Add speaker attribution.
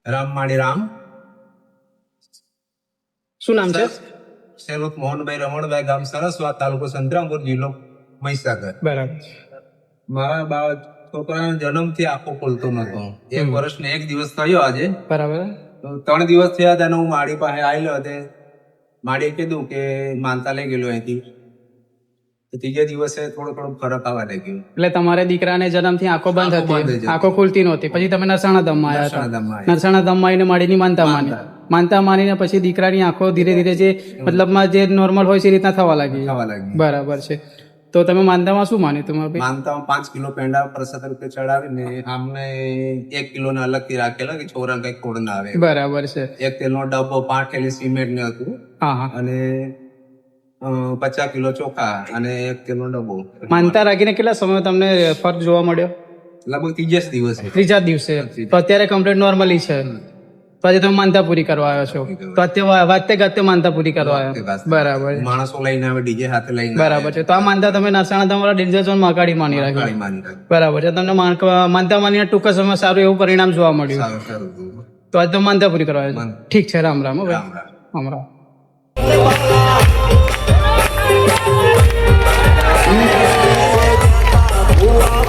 Speaker 1: રામમાળી રામ.
Speaker 2: શું નામ છે?
Speaker 1: સેવક મોહનભાઈ રમણભાઈ, ગામ સરસવા, તાલુકો સંતરામપુર, જિલ્લો મહીસાગર.
Speaker 2: બરાબર.
Speaker 1: મારા છોકરાનો જન્મથી આંખો ખોલતો નતો. 1 વર્ષ ને 1 દિવસ થયો આજે.
Speaker 2: બરાબર.
Speaker 1: તો 3 દિવસ થયા હતા. હું માડી પાસે આવેલો હતો. માડીએ કીધું કે માનતા લઈ ગયેલો અહીંથી. ત્રીજા દિવસે થોડો ફરક આવવા લાગ્યો.
Speaker 2: એટલે તમારે દીકરાને જન્મથી આંખો બંધ
Speaker 1: આંખો બંધ
Speaker 2: હતી,
Speaker 1: હતી.
Speaker 2: આંખો ખુલતી નહોતી. પછી તમે નરસાણા ધામમાં આવ્યા હતા.
Speaker 1: નરસાણા ધામમાં આવ્યા.
Speaker 2: નરસાણા ધામમાં આવીને માડીની માનતા માનીને પછી દીકરાની આંખો ધીરે ધીરે જે મતલબમાં જે નોર્મલ હોય છે એ રીતના થવા લાગી. બરાબર છે. તો તમે માનતામાં શું માન્યું તમારે?
Speaker 1: માનતામાં 5 કિલો પેંડા પ્રસાદ રૂપે ચડાવીને આમને 1 કિલો ને અલગથી રાખેલા કે છોકરાને કઈ ખોડ ના આવે.
Speaker 2: બરાબર છે.
Speaker 1: 1 તેલનો ડબ્બો, 5 થેલી સિમેન્ટ ને હતું.
Speaker 2: હા હા.
Speaker 1: અને 50 કિલો ચોખા અને 1 તેલનો ડબ્બો.
Speaker 2: માનતા રાખીને કેટલા સમય તમને ફર્ક જોવા મળ્યો?
Speaker 1: લગભગ 3 દિવસે.
Speaker 2: ત્રીજા દિવસે. તો અત્યારે કમ્પ્લીટ નોર્મલી છે. પછી તમે માનતા પૂરી કરવા આવ્યો છો. તો અત્યારે વાતે ગાતે માનતા પૂરી કરવા આવ્યો. બરાબર.
Speaker 1: માણસો લઈને આવે, ડીજે સાથે લઈને.
Speaker 2: બરાબર છે. તો આ માનતા તમે નરસાણા ધામવાળા ડીજે ઝોન મહાકાળી માની રાખી. બરાબર છે. તમને માનતા માનીને ટૂંક સમય સારું એવું પરિણામ જોવા મળ્યું. તો આજે તમે માનતા પૂરી કરવા આવ્યો છો. ઠીક છે. રામ રામ. રામ રામ.
Speaker 3: Oh